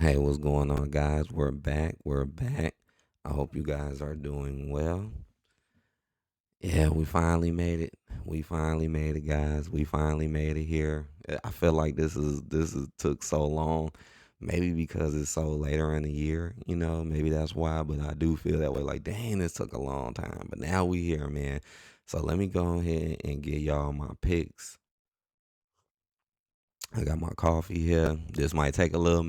Hey, what's going on, guys? We're back. We're back. I hope you guys are doing well. Yeah, we finally made it. We finally made it, guys. We finally made it here. I feel like this is took so long. Maybe because it's so later in the year, maybe that's why. But I do feel that way. Like, dang, this took a long time. But now we here, man. So let me go ahead and get y'all my picks. I got my coffee here. This might take a little.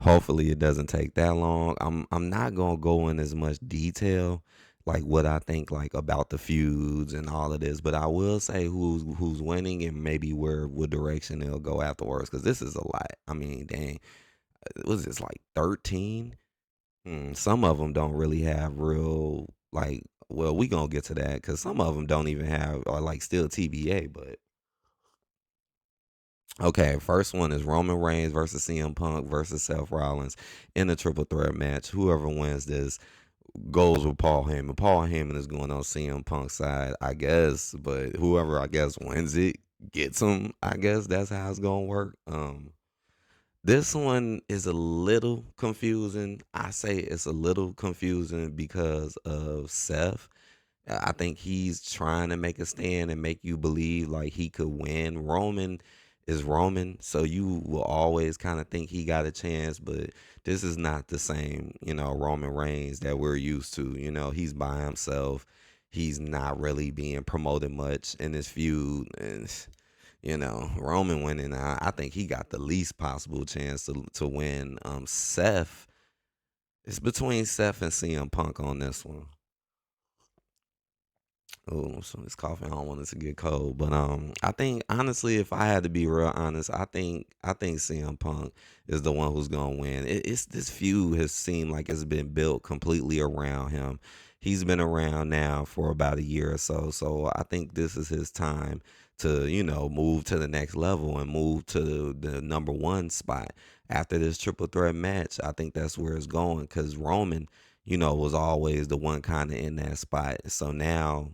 Hopefully it doesn't take that long. I'm not gonna go in as much detail like what I think like about the feuds and all of this, but I will say who's winning and maybe where what direction they'll go afterwards because this is a lot. I mean, dang, was this like 13? Some of them don't really have real like. Well, we gonna get to that because some of them don't even have or like still TBA, but okay, first one is Roman Reigns versus CM Punk versus Seth Rollins in a triple threat match. Whoever wins this goes with Paul Heyman. Paul Heyman is going on CM Punk's side, I guess, but whoever I guess wins it gets him. I guess that's how it's gonna work. This one is a little confusing. I say it's a little confusing because of Seth. I think he's trying to make a stand and make you believe like he could win. Roman is Roman, so you will always kind of think he got a chance, but this is not the same, Roman Reigns that we're used to. He's by himself. He's not really being promoted much in this feud. And, Roman winning, I think he got the least possible chance to win. Seth, it's between Seth and CM Punk on this one. Oh, so this coffee, I don't want it to get cold. But I think honestly, if I had to be real honest, I think CM Punk is the one who's gonna win. It's this feud has seemed like it's been built completely around him. He's been around now for about a year or so. So I think this is his time to, move to the next level and move to the number one spot after this triple threat match. I think that's where it's going because Roman was always the one kind of in that spot. So now,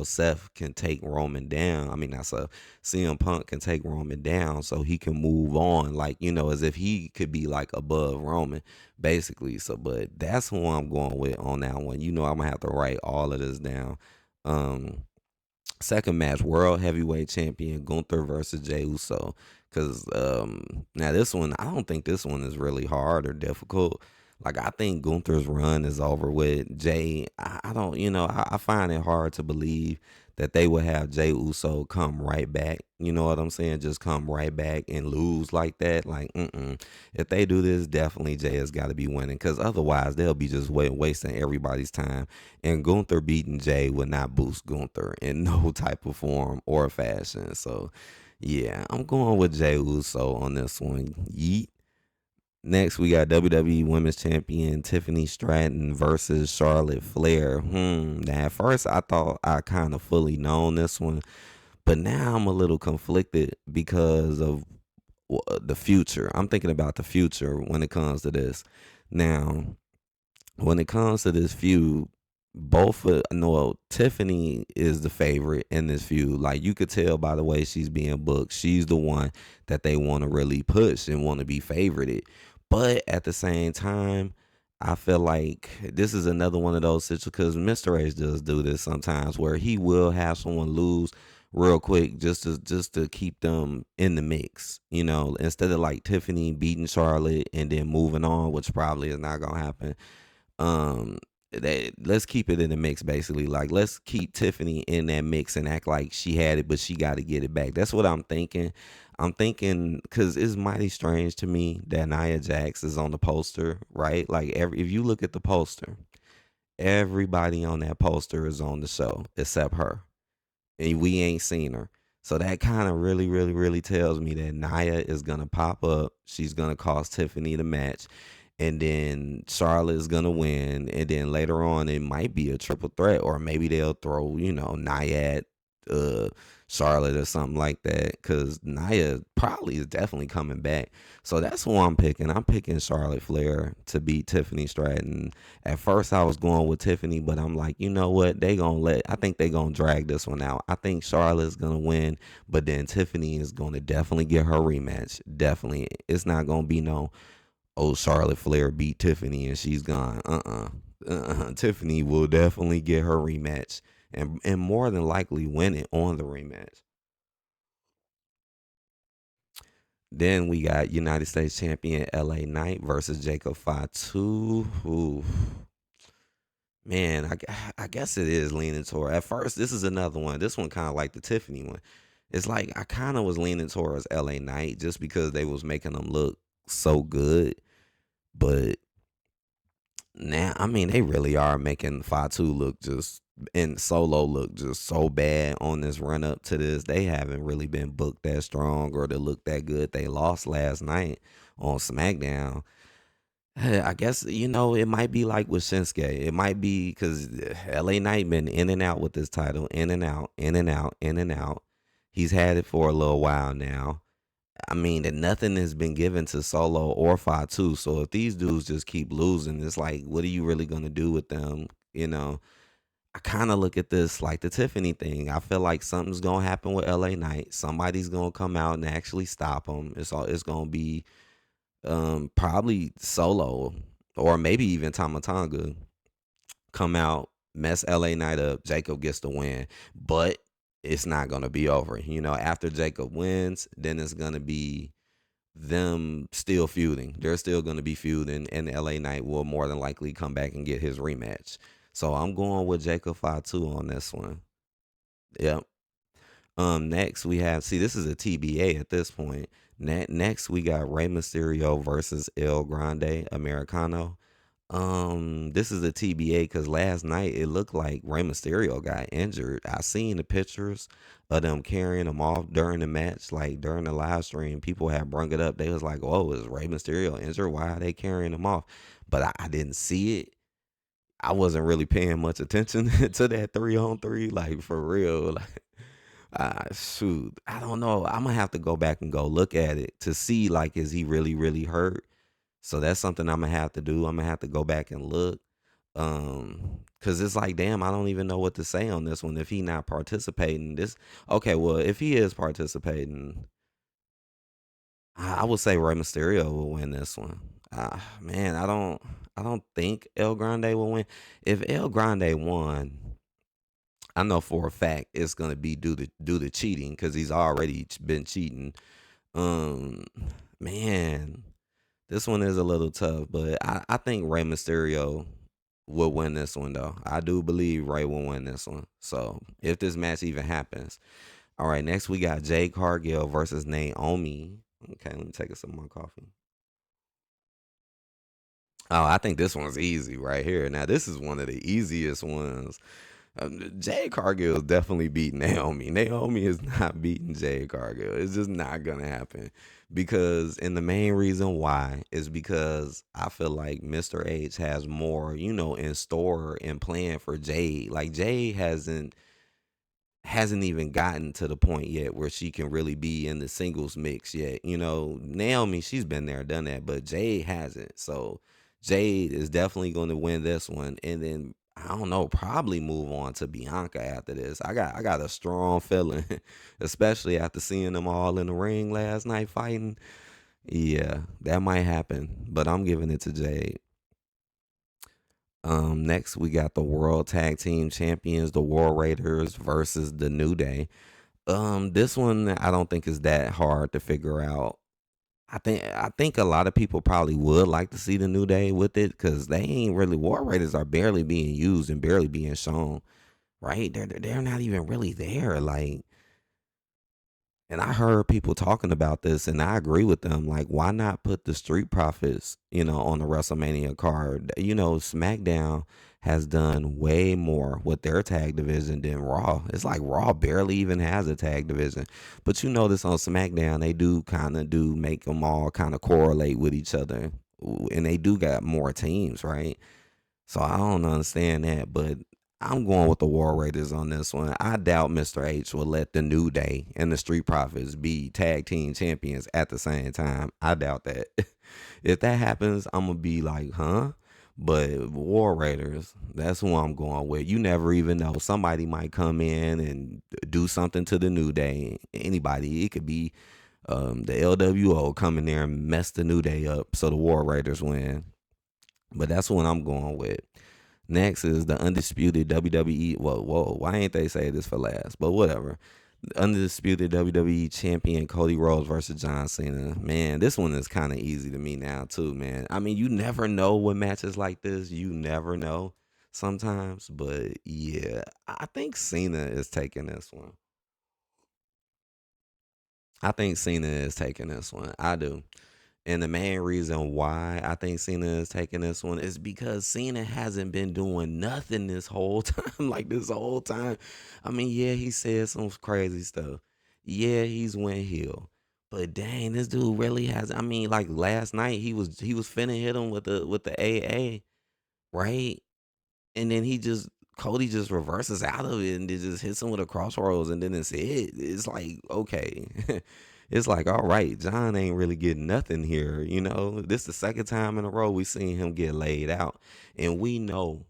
Seth can take Roman down. I mean, that's a CM Punk can take Roman down so he can move on, like, as if he could be like above Roman, basically. So, but that's who I'm going with on that one. I'm gonna have to write all of this down. Um, Second match, World Heavyweight Champion Gunther versus Jey Uso. Because now this one, I don't think this one is really hard or difficult. Like I think Gunther's run is over with. Jay, I don't, I find it hard to believe that they would have Jey Uso come right back. You know what I'm saying? Just come right back and lose like that. Like, if they do this, definitely Jay has got to be winning. Because otherwise, they'll be just wasting everybody's time. And Gunther beating Jay would not boost Gunther in no type of form or fashion. So, yeah, I'm going with Jey Uso on this one. Yeet. Next, we got WWE Women's Champion Tiffany Stratton versus Charlotte Flair. Now, at first, I thought I kind of fully known this one, but now I'm a little conflicted because of the future. I'm thinking about the future when it comes to this. Now, when it comes to this feud, both of no Tiffany is the favorite in this feud. Like you could tell by the way she's being booked, she's the one that they want to really push and want to be favorited. But at the same time, I feel like this is another one of those situations because Mr. H does do this sometimes where he will have someone lose real quick just to keep them in the mix. Instead of like Tiffany beating Charlotte and then moving on, which probably is not gonna happen. um let's keep it in the mix basically, like let's keep Tiffany in that mix and act like she had it but she got to get it back. That's what I'm thinking because it's mighty strange to me that Nia Jax is on the poster, right? Like if you look at the poster, everybody on that poster is on the show except her, and we ain't seen her. So that kind of really, really, really tells me that Nia is gonna pop up. She's gonna cost Tiffany the match, and then Charlotte is gonna win. And then later on, it might be a triple threat, or maybe they'll throw Nia at uh, Charlotte or something like that. Because Nia probably is definitely coming back. So that's who I'm picking. I'm picking Charlotte Flair to beat Tiffany Stratton. At first, I was going with Tiffany, but I'm like, you know what? I think they gonna drag this one out. I think Charlotte's gonna win, but then Tiffany is gonna definitely get her rematch. Definitely, it's not gonna be no oh, Charlotte Flair beat Tiffany and she's gone. Tiffany will definitely get her rematch and more than likely win it on the rematch. Then we got United States champion LA Knight versus Jacob Fatu. Ooh, man, I guess it is leaning toward. At first, this is another one. This one kind of like the Tiffany one. It's like I kind of was leaning towards LA Knight just because they was making them look so good. But now, I mean, they really are making Fatu look just and Solo look just so bad on this run up to this. They haven't really been booked that strong or to look that good. They lost last night on SmackDown. I guess it might be like with Shinsuke. It might be because LA Knight been in and out with this title, in and out, in and out, in and out. He's had it for a little while now. I mean, that nothing has been given to Solo or Fatu. So if these dudes just keep losing, it's like, what are you really gonna do with them? You know, I kind of look at this like the Tiffany thing. I feel like something's gonna happen with LA Knight. Somebody's gonna come out and actually stop him. It's gonna be probably Solo or maybe even Tamatanga come out, mess LA Knight up. Jacob gets the win, but it's not gonna be over. After Jacob wins, then it's gonna be them still feuding. They're still going to be feuding, and LA Knight will more than likely come back and get his rematch. So I'm going with Jacob Fatu on this one. Yep. Next we have this is a TBA at this point. Next we got Rey Mysterio versus El Grande Americano. This is a TBA because last night it looked like Rey Mysterio got injured. I seen the pictures of them carrying him off during the match, like during the live stream. People had brung it up. They was like, "Oh, is Rey Mysterio injured? Why are they carrying him off?" But I didn't see it. I wasn't really paying much attention to that 3-on-3, like for real. Like, shoot, I don't know. I'm gonna have to go back and go look at it to see like is he really really hurt. So that's something I'm gonna have to do. I'm gonna have to go back and look. Cause it's like, damn, I don't even know what to say on this one. If he not participating, okay, well, if he is participating, I would say Rey Mysterio will win this one. Man, I don't think El Grande will win. If El Grande won, I know for a fact it's gonna be due to cheating because he's already been cheating. Um, man, this one is a little tough, but I think Rey Mysterio will win this one though. I do believe Rey will win this one. So if this match even happens. All right, next we got Jade Cargill versus Naomi. Okay, let me take a sip of my coffee. Oh, I think this one's easy right here. Now, this is one of the easiest ones. Jade Cargill is definitely beating Naomi. Naomi is not beating Jade Cargill. It's just not gonna happen and the main reason why is because I feel like Mr. H has more, in store and plan for Jade. Like Jade hasn't even gotten to the point yet where she can really be in the singles mix yet. Naomi, she's been there, done that, but Jade hasn't. So Jade is definitely going to win this one, and then I don't know, probably move on to Bianca after this. I got a strong feeling, especially after seeing them all in the ring last night fighting. Yeah, that might happen, but I'm giving it to Jade. Next we got the World Tag Team Champions, the War Raiders versus the New Day. This one I don't think is that hard to figure out. I think a lot of people probably would like to see the New Day with it because they ain't really War Raiders are barely being used and barely being shown. Right? They're not even really there. Like, and I heard people talking about this, and I agree with them. Like, why not put the Street Profits, on the WrestleMania card? SmackDown has done way more with their tag division than Raw. It's like Raw barely even has a tag division. But you notice on SmackDown, they do kind of do make them all kind of correlate with each other. And they do got more teams, right? So I don't understand that, but I'm going with the War Raiders on this one. I doubt Mr. H will let the New Day and the Street Profits be tag team champions at the same time. I doubt that. If that happens, I'm gonna be like, huh? But War Raiders, that's who I'm going with. You never even know. Somebody might come in and do something to the New Day. Anybody. It could be The LWO come in there and mess the New Day up, so the War Raiders win. But that's what I'm going with. Next is the undisputed WWE. Whoa, why ain't they say this for last? But whatever. The undisputed WWE champion Cody Rhodes versus John Cena. Man, this one is kind of easy to me now too, man. I mean, you never know with matches like this. You never know sometimes, but yeah, I think Cena is taking this one. I think Cena is taking this one. I do. And the main reason why I think Cena is taking this one is because Cena hasn't been doing nothing this whole time. Like this whole time. I mean, yeah, he said some crazy stuff. Yeah, he's went heel. But dang, this dude really has. I mean, like last night he was finna hit him with the AA, right? And then Cody just reverses out of it and then just hits him with a crossroads and then it's it. It's like, okay. It's like, all right, John ain't really getting nothing here. This the second time in a row we seen him get laid out. And we know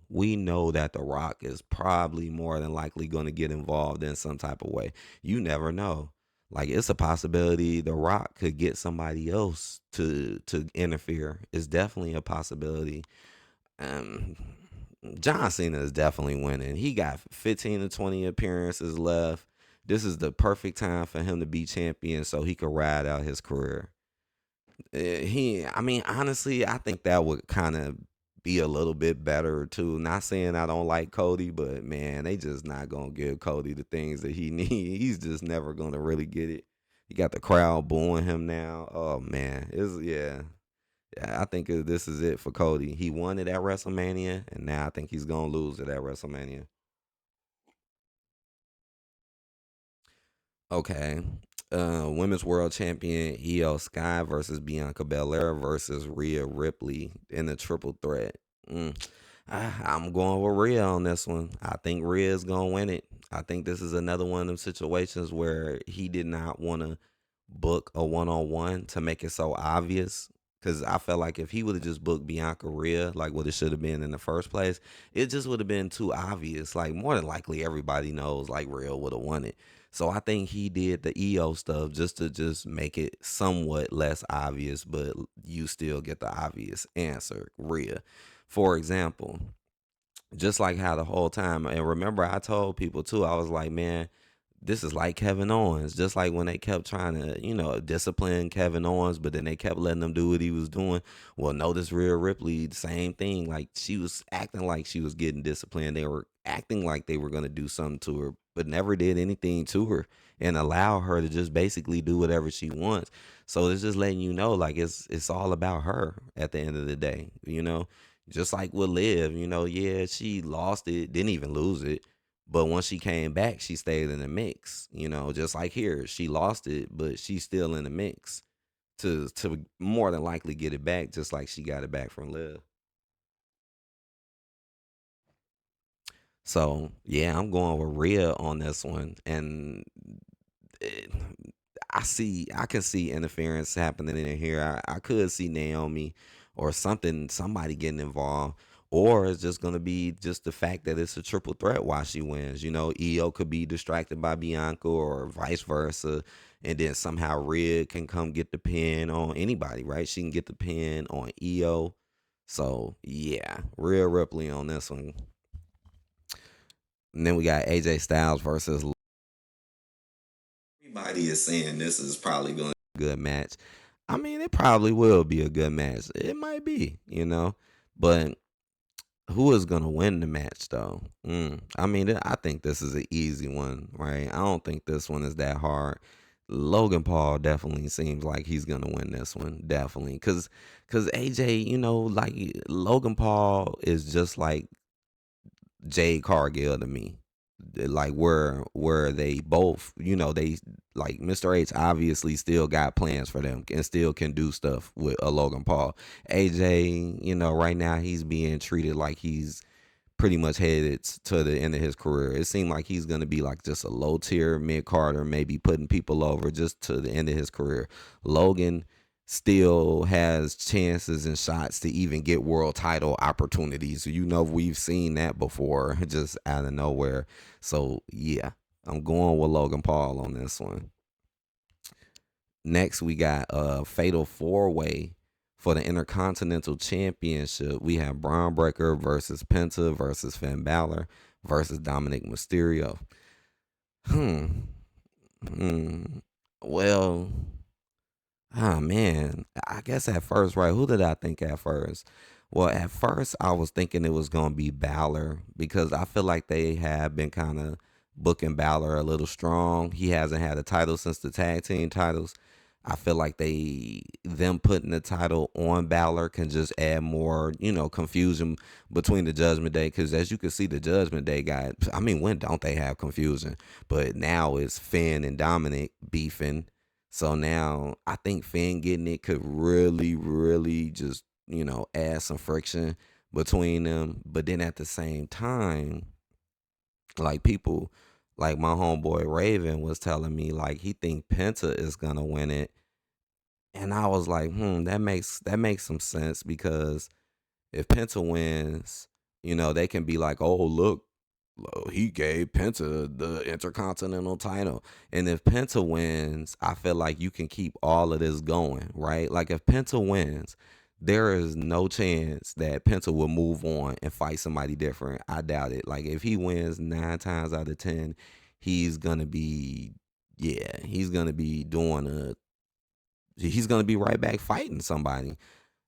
that The Rock is probably more than likely gonna get involved in some type of way. You never know. Like it's a possibility The Rock could get somebody else to interfere. It's definitely a possibility. um, John Cena is definitely winning. He got 15 to 20 appearances left. This is the perfect time for him to be champion so he could ride out his career. I mean, honestly, I think that would kind of be a little bit better too. Not saying I don't like Cody, but man, they just not gonna give Cody the things that he needs. He's just never gonna really get it. You got the crowd booing him now. Oh man, it's yeah. Yeah, I think this is it for Cody. He won it at WrestleMania, and now I think he's gonna lose it at WrestleMania. Okay. Women's World Champion Io Sky versus Bianca Belair versus Rhea Ripley in the triple threat. Mm. I'm going with Rhea on this one. I think Rhea is gonna win it. I think this is another one of them situations where he did not want to book a one-on-one to make it so obvious. Cause I felt like if he would have just booked Bianca Rhea, like what it should have been in the first place, it just would have been too obvious. Like more than likely, everybody knows like Rhea would have won it. So I think he did the EO stuff just to just make it somewhat less obvious, but you still get the obvious answer, Rhea. For example, just like how the whole time, and remember I told people too, I was like, man, this is like Kevin Owens. Just like when they kept trying to, discipline Kevin Owens, but then they kept letting him do what he was doing. Well, notice Rhea Ripley, same thing. Like she was acting like she was getting disciplined. They were acting like they were gonna do something to her, but never did anything to her and allow her to just basically do whatever she wants. So it's just letting you know, like it's all about her at the end of the day. Just like with Liv, yeah, she lost it, didn't even lose it. But once she came back, she stayed in the mix. Just like here, she lost it, but she's still in the mix to more than likely get it back, just like she got it back from Liv. So yeah, I'm going with Rhea on this one, and it, I can see interference happening in here. I could see Naomi or somebody getting involved. Or it's just gonna be just the fact that it's a triple threat while she wins. EO could be distracted by Bianca or vice versa. And then somehow Rhea can come get the pin on anybody, right? She can get the pin on EO. So yeah, Rhea Ripley on this one. And then we got AJ Styles versus. Everybody is saying this is probably going to be a good match. I mean, it probably will be a good match. It might be. But who is going to win the match, though? I mean, I think this is an easy one, right? I don't think this one is that hard. Logan Paul definitely seems like he's going to win this one. Definitely. Because AJ, like Logan Paul is just like Jade Cargill to me. Like where they both, they like Mr. H obviously still got plans for them and still can do stuff with a Logan Paul. AJ, right now he's being treated like he's pretty much headed to the end of his career. It seemed like he's going to be like just a low tier mid Carter, maybe putting people over just to the end of his career. Logan still has chances and shots to even get world title opportunities. We've seen that before, just out of nowhere. So yeah, I'm going with Logan Paul on this one. Next, we got a fatal four way for the Intercontinental Championship. We have Braun Breaker versus Penta versus Finn Balor versus Dominic Mysterio. Hmm. Hmm. Well, ah man, I guess at first, right? Who did I think at first? Well, at first I was thinking it was gonna be Balor because I feel like they have been kind of booking Balor a little strong. He hasn't had a title since the tag team titles. I feel like them putting the title on Balor can just add more, confusion between the Judgment Day. Because as you can see, the Judgment Day got. I mean, when don't they have confusion? But now it's Finn and Dominic beefing, so now I think Finn getting it could really, really just, add some friction between them. But then at the same time, like people, like my homeboy Raven was telling me, like he think Penta is gonna win it, and I was like, that makes some sense because if Penta wins, they can be like, oh, look, he gave Penta the Intercontinental title. And if Penta wins, I feel like you can keep all of this going, right? Like if Penta wins, there is no chance that Penta will move on and fight somebody different. I doubt it. Like if he wins 9 times out of 10, he's gonna be, yeah, he's gonna be right back fighting somebody.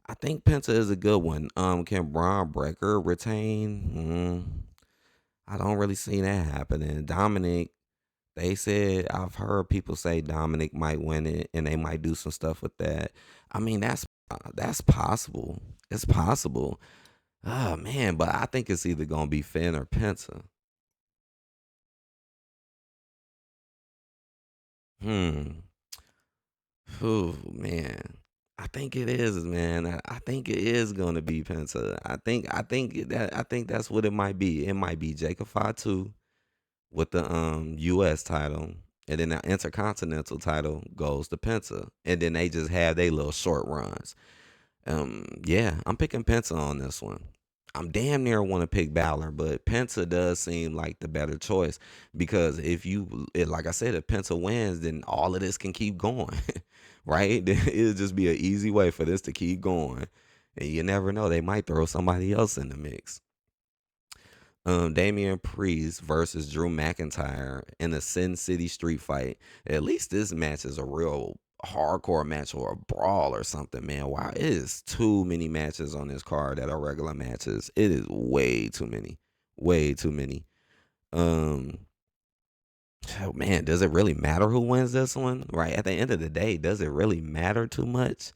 I think Penta is a good one. Can Braun Breaker retain? I don't really see that happening. Dominic, they said I've heard people say Dominic might win it, and they might do some stuff with that. I mean, that's possible. It's possible. Oh man, but I think it's either gonna be Finn or Penta. Hmm. Oh man. I think it is, man. I think it is gonna be Penta. I think that's what it might be. It might be Jacob Fatu with the US title, and then the Intercontinental title goes to Penta. And then they just have their little short runs. Yeah, I'm picking Penta on this one. I'm damn near want to pick Balor, but Penta does seem like the better choice because like I said, if Penta wins, then all of this can keep going, right? It'll just be an easy way for this to keep going, and you never know, they might throw somebody else in the mix. Damian Priest versus Drew McIntyre in a Sin City street fight. At least this match is a real hardcore match or a brawl or something, man. Wow, it is too many matches on this card that are regular matches. It is way too many. Way too many. Um oh, man, does it really matter who wins this one? Right. At the end of the day, does it really matter too much?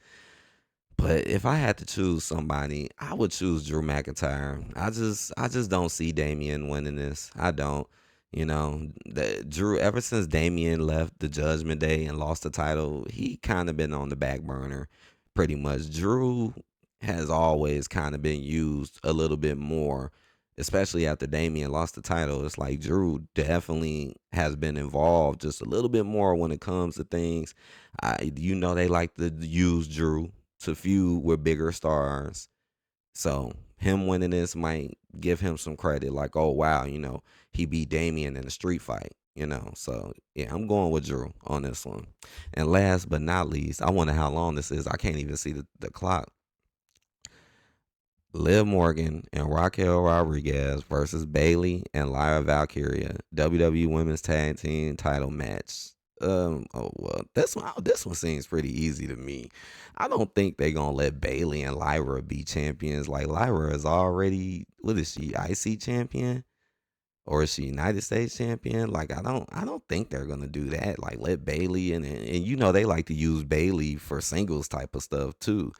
But if I had to choose somebody, I would choose Drew McIntyre. I just don't see Damian winning this. I don't. Drew, ever since Damian left the Judgment Day and lost the title, he kind of been on the back burner pretty much. Drew has always kind of been used a little bit more, especially after Damian lost the title. It's like Drew definitely has been involved just a little bit more when it comes to things. They like to use Drew to feud with bigger stars. So him winning this might give him some credit. Like, oh wow, he beat Damian in a street fight. So yeah, I'm going with Drew on this one. And last but not least, I wonder how long this is. I can't even see the clock. Liv Morgan and Raquel Rodriguez versus Bailey and Lyra Valkyria WWE Women's Tag Team Title match. Oh well, this one seems pretty easy to me. I don't think they're gonna let Bailey and Lyra be champions. Like Lyra is already, what is she, IC champion? Or is she United States champion? Like I don't think they're gonna do that. Like let Bailey and they like to use Bailey for singles type of stuff too.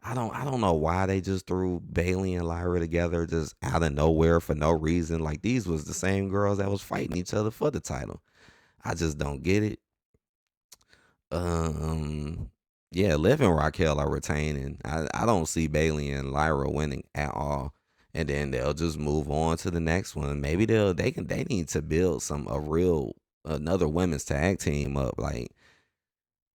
I don't know why they just threw Bailey and Lyra together just out of nowhere for no reason. Like these was the same girls that was fighting each other for the title. I just don't get it. Um yeah, Liv and Raquel are retaining. I don't see Bailey and Lyra winning at all. And then they'll just move on to the next one. Maybe they need to build another women's tag team up. Like,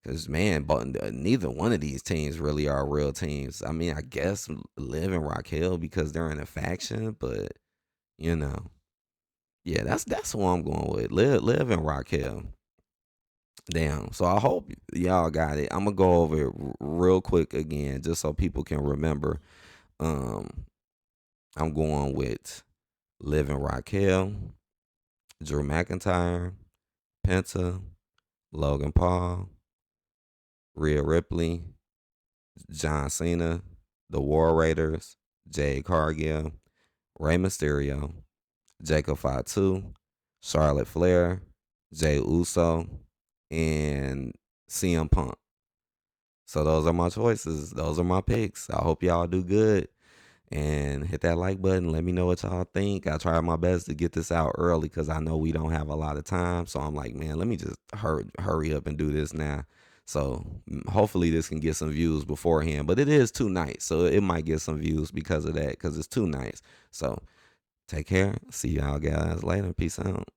cause man, but neither one of these teams really are real teams. I mean, I guess Liv and Raquel because they're in a faction, but you know, yeah, that's who I'm going with. Liv and Raquel. Damn. So I hope y'all got it. I'm gonna go over it real quick again, just so people can remember. Um, I'm going with Living Raquel, Drew McIntyre, Penta, Logan Paul, Rhea Ripley, John Cena, the War Raiders, Jade Cargill, Rey Mysterio, Jacob Fatu, Charlotte Flair, Jay Uso, and CM Punk. So those are my choices. Those are my picks. I hope y'all do good. And hit that like button. Let me know what y'all think. I tried my best to get this out early because I know we don't have a lot of time. So I'm like, man, let me just hurry up and do this now. So hopefully this can get some views beforehand. But it is 2 nights, so it might get some views because of that, because it's 2 nights. So take care. See y'all guys later. Peace out.